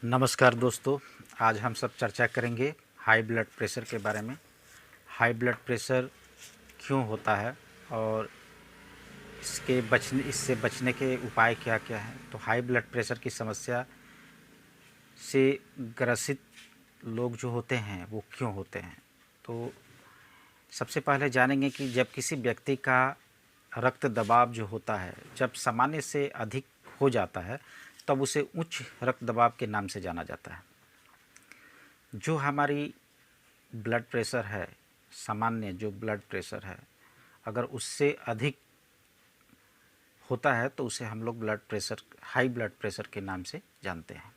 नमस्कार दोस्तों, आज हम सब चर्चा करेंगे हाई ब्लड प्रेशर के बारे में। हाई ब्लड प्रेशर क्यों होता है और इससे बचने के उपाय क्या क्या हैं। तो हाई ब्लड प्रेशर की समस्या से ग्रसित लोग जो होते हैं वो क्यों होते हैं। तो सबसे पहले जानेंगे कि जब किसी व्यक्ति का रक्त दबाव जो होता है जब सामान्य से अधिक हो जाता है तब उसे उच्च रक्त दबाव के नाम से जाना जाता है। जो हमारी ब्लड प्रेशर है, सामान्य जो ब्लड प्रेशर है, अगर उससे अधिक होता है तो उसे हम लोग हाई ब्लड प्रेशर के नाम से जानते हैं।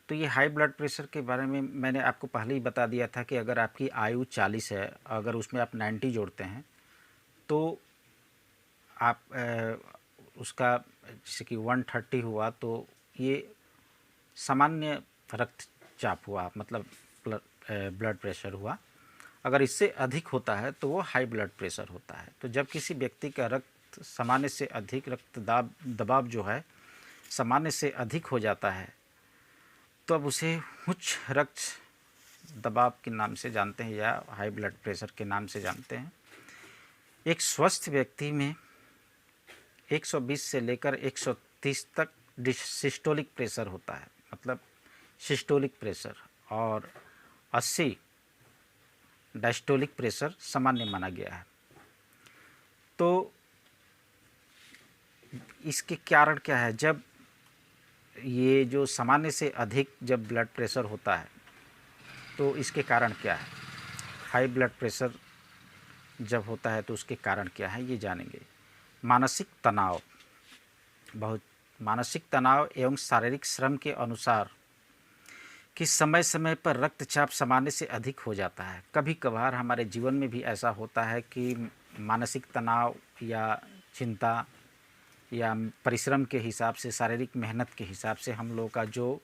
तो ये हाई ब्लड प्रेशर के बारे में मैंने आपको पहले ही बता दिया था कि अगर आपकी आयु 40 है, अगर उसमें आप 90 जोड़ते हैं तो आप उसका जैसे कि 130 हुआ तो ये सामान्य रक्तचाप हुआ, मतलब ब्लड प्रेशर हुआ। अगर इससे अधिक होता है तो वो हाई ब्लड प्रेशर होता है। तो जब किसी व्यक्ति का रक्त सामान्य से अधिक दबाव जो है सामान्य से अधिक हो जाता है तो अब उसे उच्च रक्त दबाव के नाम से जानते हैं या हाई ब्लड प्रेशर के नाम से जानते हैं। एक स्वस्थ व्यक्ति में 120 से लेकर 130 तक सिस्टोलिक प्रेशर होता है, मतलब सिस्टोलिक प्रेशर, और 80 डायस्टोलिक प्रेशर सामान्य माना गया है। तो इसके कारण क्या है, जब ये जो सामान्य से अधिक जब ब्लड प्रेशर होता है तो इसके कारण क्या है, हाई ब्लड प्रेशर जब होता है तो उसके कारण क्या है ये जानेंगे। मानसिक तनाव एवं शारीरिक श्रम के अनुसार कि समय समय पर रक्तचाप सामान्य से अधिक हो जाता है। कभी कभार हमारे जीवन में भी ऐसा होता है कि मानसिक तनाव या चिंता या परिश्रम के हिसाब से, शारीरिक मेहनत के हिसाब से हम लोगों का जो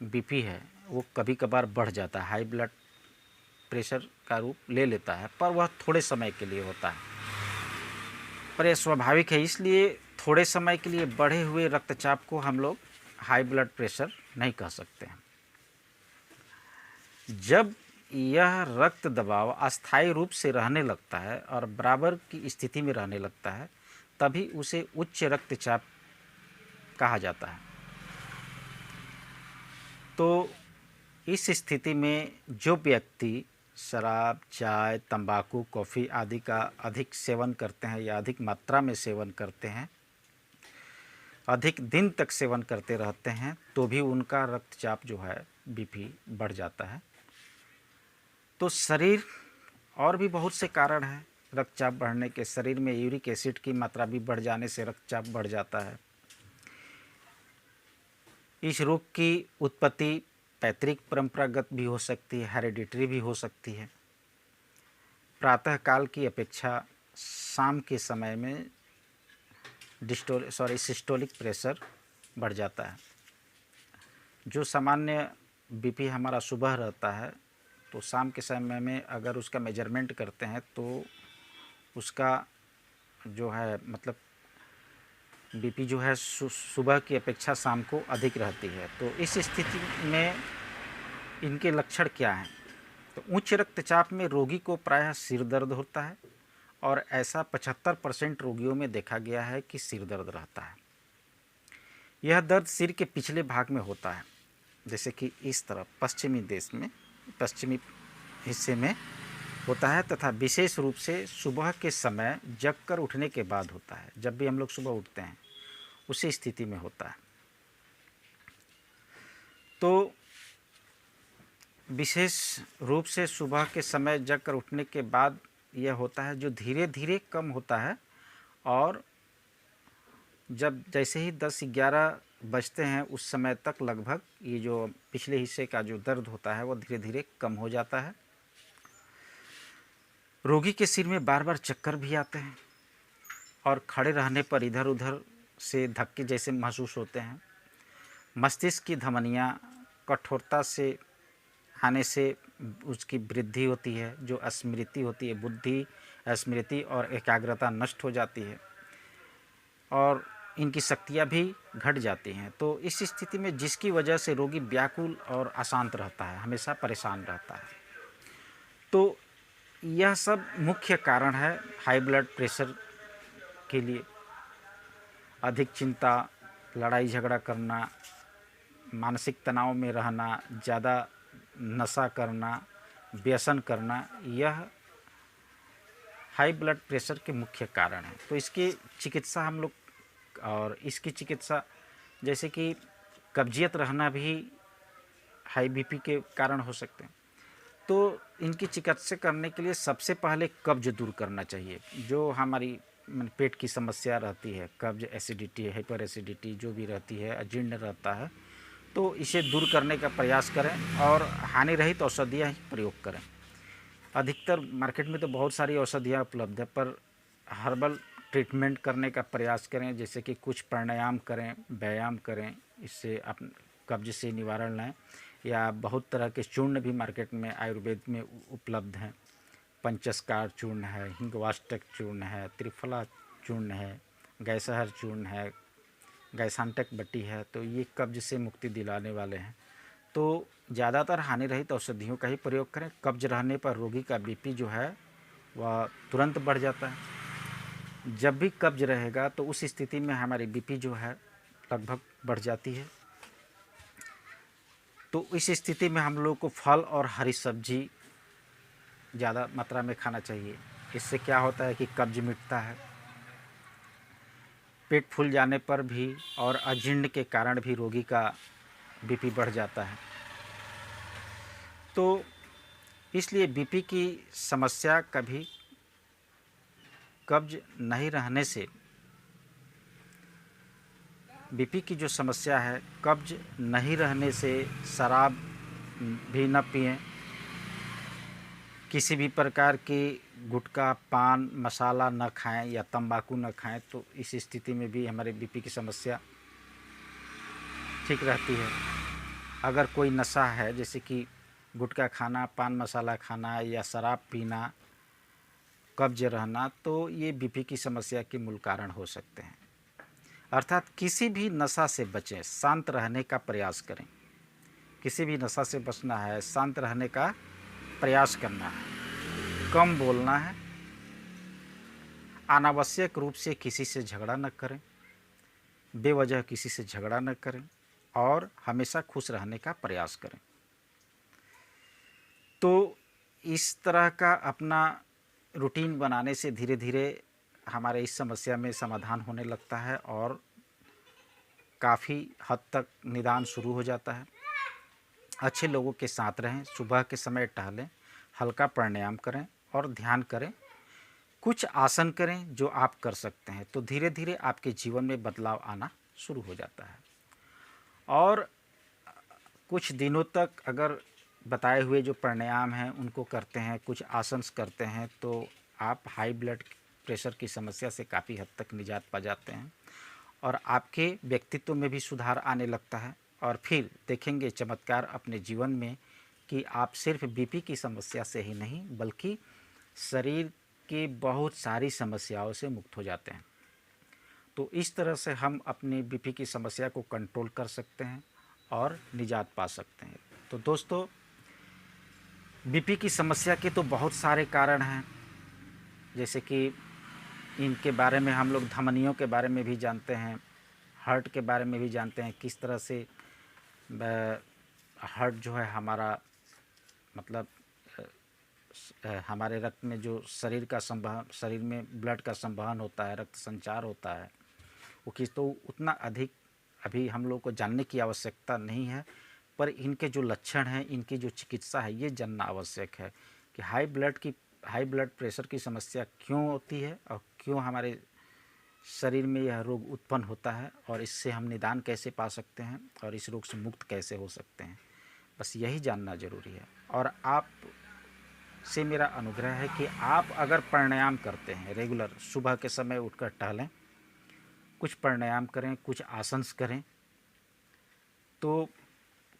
बीपी है वो कभी कभार बढ़ जाता है, हाई ब्लड प्रेशर का रूप ले लेता है, पर वह थोड़े समय के लिए होता है। पर यह स्वाभाविक है, इसलिए थोड़े समय के लिए बढ़े हुए रक्तचाप को हम लोग हाई ब्लड प्रेशर नहीं कह सकते हैं। जब यह रक्त दबाव अस्थायी रूप से रहने लगता है और बराबर की स्थिति में रहने लगता है तभी उसे उच्च रक्तचाप कहा जाता है। तो इस स्थिति में जो व्यक्ति शराब, चाय, तंबाकू, कॉफ़ी आदि का अधिक सेवन करते हैं या अधिक मात्रा में सेवन करते हैं, अधिक दिन तक सेवन करते रहते हैं तो भी उनका रक्तचाप जो है बीपी बढ़ जाता है। तो शरीर और भी बहुत से कारण हैं रक्तचाप बढ़ने के। शरीर में यूरिक एसिड की मात्रा भी बढ़ जाने से रक्तचाप बढ़ जाता है। इस रोग की उत्पत्ति पैतृक परंपरागत भी हो सकती है, हेरिडिटरी भी हो सकती है। प्रातःकाल की अपेक्षा शाम के समय में सिस्टोलिक प्रेशर बढ़ जाता है। जो सामान्य बीपी हमारा सुबह रहता है तो शाम के समय में अगर उसका मेजरमेंट करते हैं तो उसका जो है मतलब बीपी जो है सुबह की अपेक्षा शाम को अधिक रहती है। तो इस स्थिति में इनके लक्षण क्या हैं। तो उच्च रक्तचाप में रोगी को प्रायः सिर दर्द होता है और ऐसा 75% रोगियों में देखा गया है कि सिर दर्द रहता है। यह दर्द सिर के पिछले भाग में होता है, जैसे कि इस तरफ पश्चिमी हिस्से में होता है, तथा विशेष रूप से सुबह के समय जगकर उठने के बाद होता है। जब भी हम लोग सुबह उठते हैं उसी स्थिति में होता है। तो विशेष रूप से सुबह के समय जगकर उठने के बाद यह होता है, जो धीरे धीरे कम होता है, और जब जैसे ही 10-11 बजते हैं उस समय तक लगभग ये जो पिछले हिस्से का जो दर्द होता है वो धीरे धीरे कम हो जाता है। रोगी के सिर में बार बार चक्कर भी आते हैं और खड़े रहने पर इधर उधर से धक्के जैसे महसूस होते हैं। मस्तिष्क की धमनियाँ कठोरता से आने से उसकी वृद्धि होती है, जो स्मृति होती है, बुद्धि, स्मृति और एकाग्रता नष्ट हो जाती है। और इनकी शक्तियाँ भी घट जाती हैं। तो इस स्थिति में जिसकी वजह से रोगी व्याकुल और अशांत रहता है, हमेशा परेशान रहता है। तो यह सब मुख्य कारण है हाई ब्लड प्रेशर के लिए। अधिक चिंता, लड़ाई झगड़ा करना, मानसिक तनाव में रहना, ज़्यादा नशा करना, व्यसन करना, यह हाई ब्लड प्रेशर के मुख्य कारण हैं। तो इसकी चिकित्सा हम लोग, और इसकी चिकित्सा जैसे कि कब्जियत रहना भी हाई बीपी के कारण हो सकते हैं। तो इनकी चिकित्सा करने के लिए सबसे पहले कब्ज दूर करना चाहिए। जो हमारी पेट की समस्या रहती है, कब्ज, एसिडिटी, हाइपर एसिडिटी जो भी रहती है, अजीर्ण रहता है, तो इसे दूर करने का प्रयास करें और हानि रहित औषधियाँ ही प्रयोग करें। अधिकतर मार्केट में तो बहुत सारी औषधियाँ उपलब्ध है, पर हर्बल ट्रीटमेंट करने का प्रयास करें। जैसे कि कुछ प्राणायाम करें, व्यायाम करें, इससे आप कब्ज से निवारण लाएँ। या बहुत तरह के चूर्ण भी मार्केट में आयुर्वेद में उपलब्ध हैं। पंचस्कार चूर्ण है, हिंगवाष्टक चूर्ण है, त्रिफला चूर्ण है, गैसहर चूर्ण है, गैसांटक बट्टी है। तो ये कब्ज से मुक्ति दिलाने वाले हैं। तो ज़्यादातर हानि रहित औषधियों का ही प्रयोग करें। कब्ज रहने पर रोगी का बीपी जो है वह तुरंत बढ़ जाता है। जब भी कब्ज रहेगा तो उस स्थिति में हमारी बीपी जो है लगभग बढ़ जाती है। तो इस स्थिति में हम लोग को फल और हरी सब्जी ज़्यादा मात्रा में खाना चाहिए। इससे क्या होता है कि कब्ज मिटता है। पेट फूल जाने पर भी और अजीर्ण के कारण भी रोगी का बीपी बढ़ जाता है। तो इसलिए बीपी की समस्या कभी कब्ज नहीं रहने से, बीपी की जो समस्या है कब्ज नहीं रहने से शराब भी न पिएं, किसी भी प्रकार की गुटखा, पान मसाला न खाएं या तंबाकू न खाएं। तो इस स्थिति में भी हमारे बीपी की समस्या ठीक रहती है। अगर कोई नशा है, जैसे कि गुटखा खाना, पान मसाला खाना या शराब पीना, कब्ज रहना, तो ये बीपी की समस्या के मूल कारण हो सकते हैं। अर्थात किसी भी नशा से बचें, शांत रहने का प्रयास करें। किसी भी नशा से बचना है, शांत रहने का प्रयास करना है, कम बोलना है, अनावश्यक रूप से किसी से झगड़ा न करें, बेवजह किसी से झगड़ा न करें और हमेशा खुश रहने का प्रयास करें। तो इस तरह का अपना रूटीन बनाने से धीरे धीरे हमारे इस समस्या में समाधान होने लगता है और काफ़ी हद तक निदान शुरू हो जाता है। अच्छे लोगों के साथ रहें, सुबह के समय टहलें, हल्का प्राणायाम करें और ध्यान करें, कुछ आसन करें जो आप कर सकते हैं। तो धीरे धीरे आपके जीवन में बदलाव आना शुरू हो जाता है। और कुछ दिनों तक अगर बताए हुए जो प्राणायाम हैं उनको करते हैं, कुछ आसन करते हैं, तो आप हाई ब्लड प्रेशर की समस्या से काफ़ी हद तक निजात पा जाते हैं और आपके व्यक्तित्व में भी सुधार आने लगता है। और फिर देखेंगे चमत्कार अपने जीवन में कि आप सिर्फ बीपी की समस्या से ही नहीं बल्कि शरीर के बहुत सारी समस्याओं से मुक्त हो जाते हैं। तो इस तरह से हम अपनी बीपी की समस्या को कंट्रोल कर सकते हैं और निजात पा सकते हैं। तो दोस्तों, बीपी की समस्या के तो बहुत सारे कारण हैं, जैसे कि इनके बारे में हम लोग धमनियों के बारे में भी जानते हैं, हार्ट के बारे में भी जानते हैं, किस तरह से हार्ट जो है हमारा मतलब हमारे रक्त में जो शरीर का संवहन, शरीर में ब्लड का संवहन होता है, रक्त संचार होता है, वो किस तो उतना अधिक अभी हम लोग को जानने की आवश्यकता नहीं है। पर इनके जो लक्षण हैं, इनकी जो चिकित्सा है, ये जानना आवश्यक है कि हाई ब्लड प्रेशर की समस्या क्यों होती है और क्यों हमारे शरीर में यह रोग उत्पन्न होता है और इससे हम निदान कैसे पा सकते हैं और इस रोग से मुक्त कैसे हो सकते हैं। बस यही जानना ज़रूरी है। और आप से मेरा अनुग्रह है कि आप अगर प्राणायाम करते हैं रेगुलर, सुबह के समय उठकर टहलें, कुछ प्राणायाम करें, कुछ आसन करें, तो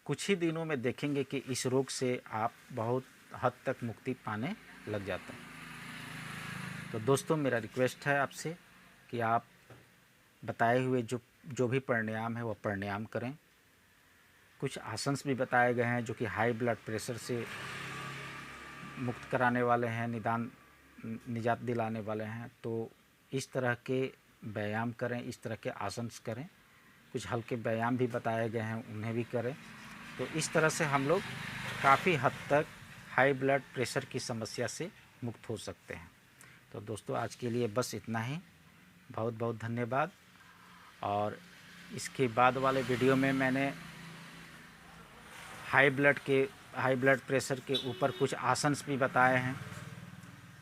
कुछ ही दिनों में देखेंगे कि इस रोग से आप बहुत हद तक मुक्ति पाने लग जाते हैं। तो दोस्तों, मेरा रिक्वेस्ट है आपसे कि आप बताए हुए जो जो भी प्राणायाम है वो प्राणायाम करें। कुछ आसन्स भी बताए गए हैं जो कि हाई ब्लड प्रेशर से मुक्त कराने वाले हैं, निजात दिलाने वाले हैं। तो इस तरह के व्यायाम करें, इस तरह के आसन्स करें। कुछ हल्के व्यायाम भी बताए गए हैं, उन्हें भी करें। तो इस तरह से हम लोग काफ़ी हद तक हाई ब्लड प्रेशर की समस्या से मुक्त हो सकते हैं। तो दोस्तों आज के लिए बस इतना ही। बहुत बहुत धन्यवाद। और इसके बाद वाले वीडियो में मैंने हाई ब्लड प्रेशर के ऊपर कुछ आसन्स भी बताए हैं।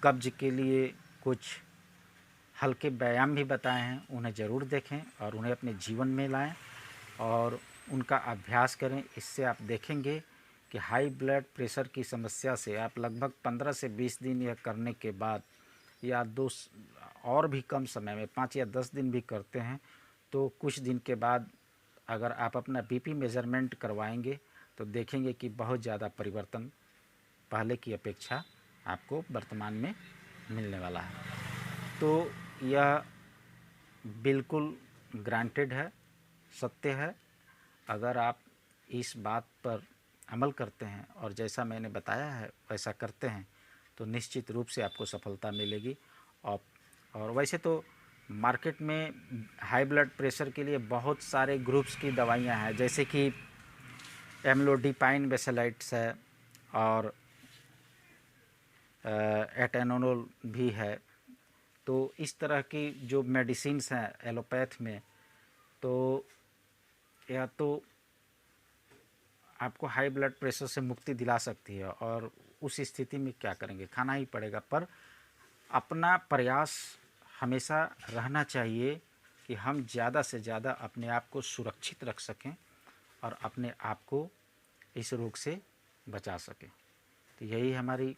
कब्ज के लिए कुछ हल्के व्यायाम भी बताए हैं, उन्हें ज़रूर देखें और उन्हें अपने जीवन में लाएं और उनका अभ्यास करें। इससे आप देखेंगे कि हाई ब्लड प्रेशर की समस्या से आप लगभग 15 से 20 दिन यह करने के बाद, या और भी कम समय में 5 या 10 दिन भी करते हैं, तो कुछ दिन के बाद अगर आप अपना बीपी मेज़रमेंट करवाएंगे तो देखेंगे कि बहुत ज़्यादा परिवर्तन पहले की अपेक्षा आपको वर्तमान में मिलने वाला है। तो यह बिल्कुल ग्रांटेड है, सत्य है। अगर आप इस बात पर अमल करते हैं और जैसा मैंने बताया है वैसा करते हैं तो निश्चित रूप से आपको सफलता मिलेगी। और वैसे तो मार्केट में हाई ब्लड प्रेशर के लिए बहुत सारे ग्रुप्स की दवाइयां हैं, जैसे कि एम्लोडिपाइन बेसेलाइट्स है और एटेनोल भी है। तो इस तरह की जो मेडिसिन्स हैं एलोपैथ में, तो या तो आपको हाई ब्लड प्रेशर से मुक्ति दिला सकती है, और उस स्थिति में क्या करेंगे, खाना ही पड़ेगा। पर अपना प्रयास हमेशा रहना चाहिए कि हम ज़्यादा से ज़्यादा अपने आप को सुरक्षित रख सकें और अपने आप को इस रोग से बचा सकें। तो यही हमारी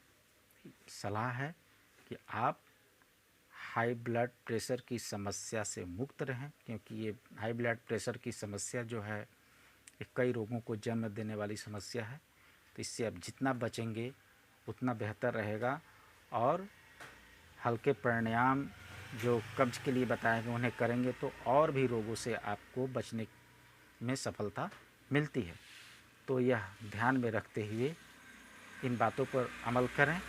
सलाह है कि आप हाई ब्लड प्रेशर की समस्या से मुक्त रहें, क्योंकि ये हाई ब्लड प्रेशर की समस्या जो है ये कई रोगों को जन्म देने वाली समस्या है। तो इससे आप जितना बचेंगे उतना बेहतर रहेगा। और हल्के प्राणायाम जो कब्ज के लिए बताए गए उन्हें करेंगे तो और भी रोगों से आपको बचने में सफलता मिलती है। तो यह ध्यान में रखते हुए इन बातों पर अमल करें।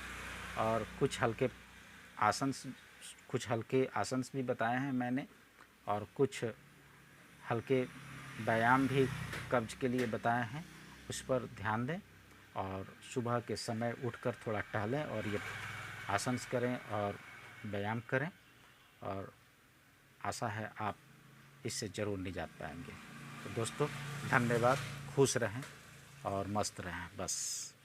और कुछ हल्के आसन्स भी बताए हैं मैंने, और कुछ हल्के व्यायाम भी कब्ज के लिए बताए हैं, उस पर ध्यान दें। और सुबह के समय उठकर थोड़ा टहलें और ये आसन्स करें और व्यायाम करें, और आशा है आप इससे ज़रूर निजात पाएंगे। तो दोस्तों धन्यवाद। खुश रहें और मस्त रहें बस।